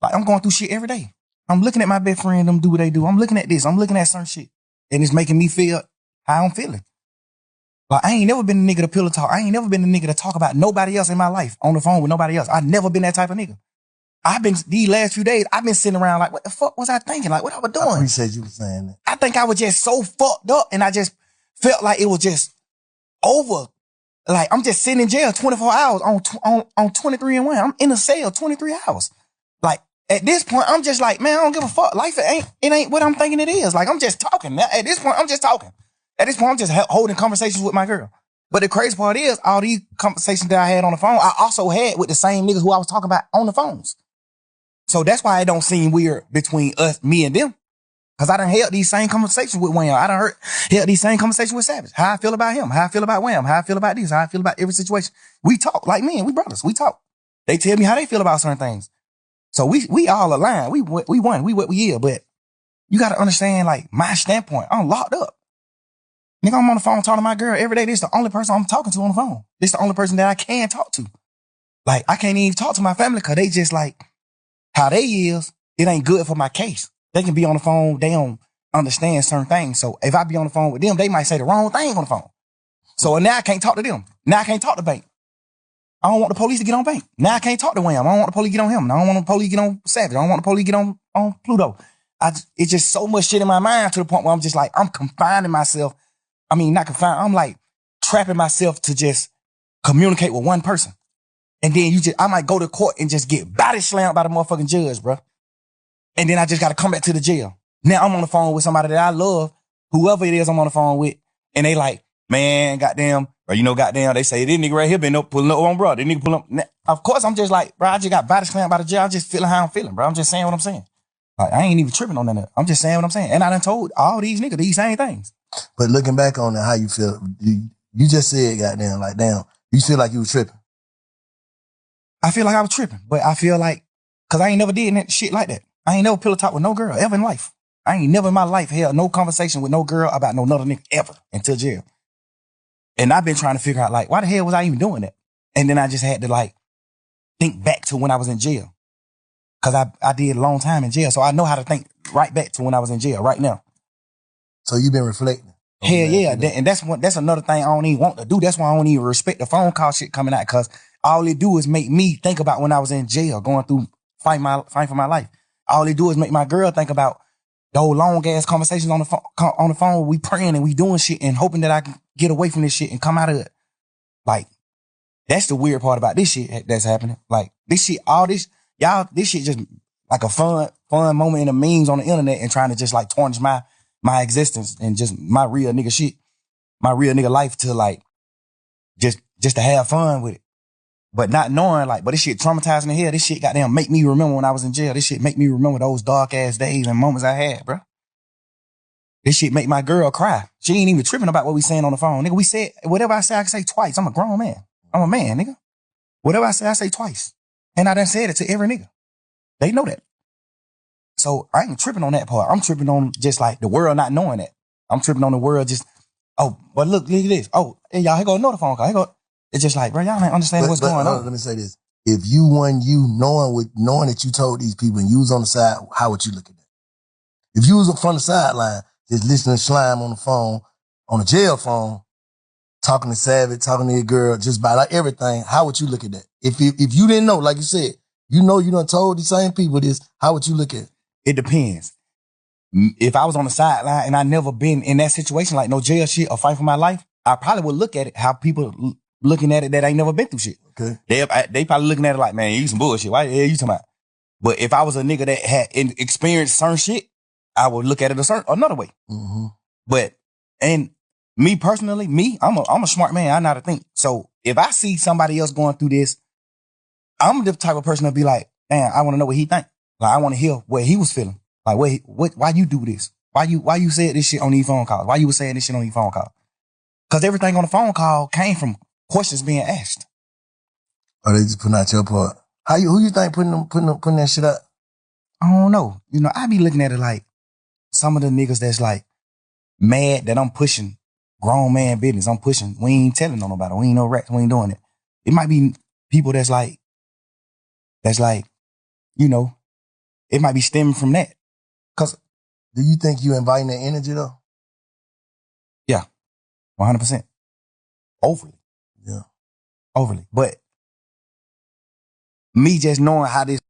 Like, I'm going through shit every day. I'm looking at my best friend, them do what they do. I'm looking at this. I'm looking at certain shit. And it's making me feel how I'm feeling. Like, I ain't never been a nigga to pillow talk. I ain't never been a nigga to talk about nobody else in my life on the phone with nobody else. I never been that type of nigga. These last few days, I've been sitting around like, what the fuck was I thinking? Like, what I was doing? I appreciate you saying that. I think I was just so fucked up and I just felt like it was just over. Like, I'm just sitting in jail 24 hours on 23 and 1. I'm in a cell 23 hours. Like, at this point, I'm just like, man, I don't give a fuck. Life, it ain't what I'm thinking it is. Like, I'm just talking. At this point, I'm just talking. At this point, I'm just holding conversations with my girl. But the crazy part is, all these conversations that I had on the phone, I also had with the same niggas who I was talking about on the phones. So that's why it don't seem weird between us, me and them. Cause I done held these same conversations with Wham. I done held these same conversations with Savage. How I feel about him, how I feel about Wham, how I feel about this, how I feel about every situation. We talk like men, we brothers, we talk. They tell me how they feel about certain things. So we all align. We won. We what we is. But you got to understand, like, my standpoint. I'm locked up. Nigga, I'm on the phone talking to my girl every day. This is the only person I'm talking to on the phone. This is the only person that I can talk to. Like, I can't even talk to my family because they just like, how they is, it ain't good for my case. They can be on the phone. They don't understand certain things. So if I be on the phone with them, they might say the wrong thing on the phone. So now I can't talk to them. Now I can't talk to Bank. I don't want the police to get on Bank. Now I can't talk to Wham. I don't want the police to get on him. I don't want the police to get on Savage. I don't want the police to get on Pluto. It's just so much shit in my mind to the point where I'm just like, I'm confining myself. I mean, not confined. I'm like trapping myself to just communicate with one person. And then I might go to court and just get body slammed by the motherfucking judge, bro. And then I just got to come back to the jail. Now I'm on the phone with somebody that I love, whoever it is I'm on the phone with. And they like, man, goddamn, or goddamn, they say, this nigga right here been up pulling up on bro. This nigga pull up. Now, of course, I'm just like, bro, I just got body slammed by the jail. I'm just feeling how I'm feeling, bro. I'm just saying what I'm saying. Like, I ain't even tripping on that. I'm just saying what I'm saying. And I done told all these niggas these same things. But looking back on it, how you feel, you just said, goddamn, like, damn, you feel like you was tripping. I feel like I was tripping, but I feel like, cause I ain't never did that shit like that. I ain't never pillow talk with no girl ever in life. I ain't never in my life held no conversation with no girl about no other nigga ever until jail. And I've been trying to figure out, like, why the hell was I even doing that? And then I just had to, like, think back to when I was in jail. Cause I did a long time in jail. So I know how to think right back to when I was in jail right now. So you've been reflecting. Hell yeah. And that's another thing I don't even want to do. That's why I don't even respect the phone call shit coming out. Cause all it do is make me think about when I was in jail, going through fighting for my life. All it do is make my girl think about those long ass conversations on the phone. We praying and we doing shit and hoping that I can get away from this shit and come out of it. Like, that's the weird part about this shit that's happening. Like, this shit, this shit just like a fun moment in the memes on the internet and trying to just like tarnish my existence and just my real nigga shit, my real nigga life to like, just to have fun with it. But not knowing, like, but this shit traumatizing the hell. This shit goddamn make me remember when I was in jail. This shit make me remember those dark ass days and moments I had, bro. This shit make my girl cry. She ain't even tripping about what we saying on the phone. Nigga, we said, whatever I say, I can say twice. I'm a grown man. I'm a man, nigga. Whatever I say twice. And I done said it to every nigga. They know that. So I ain't tripping on that part. I'm tripping on just like the world not knowing that. I'm tripping on the world just, oh, but look at this. Oh, hey, y'all, here go another phone call. Here go. It's just like, bro, y'all ain't understand what's going on. Let me say this. If you knowing that you told these people and you was on the side, how would you look at that? If you was from the sideline, just listening to Slime on the phone, on the jail phone, talking to Savage, talking to your girl, just about like everything, how would you look at that? If you didn't know, like you said, you done told these same people this, how would you look at it? It depends. If I was on the sideline and I never been in that situation, like no jail shit or fight for my life, I probably would look at it how people looking at it that ain't never been through shit. Okay. They probably looking at it like, man, you some bullshit. Why the hell you talking about? But if I was a nigga that had experienced certain shit, I would look at it another way. Mm-hmm. But, and me personally, I'm a smart man. I know how to think. So if I see somebody else going through this, I'm the type of person to be like, man, I want to know what he think. Like, I want to hear what he was feeling. Like, why you do this? Why you said this shit on these phone calls? Why you was saying this shit on these phone calls? Cause everything on the phone call came from questions being asked. Or they just putting out your part. Who you think putting that shit out? I don't know. I be looking at it like some of the niggas that's like mad that I'm pushing grown man business. I'm pushing. We ain't telling on nobody. We ain't no rats. We ain't doing it. It might be people that's like, it might be stemming from that. Cause do you think you inviting that energy though? yeah, 100%. Overly. Yeah. Overly. But me just knowing how this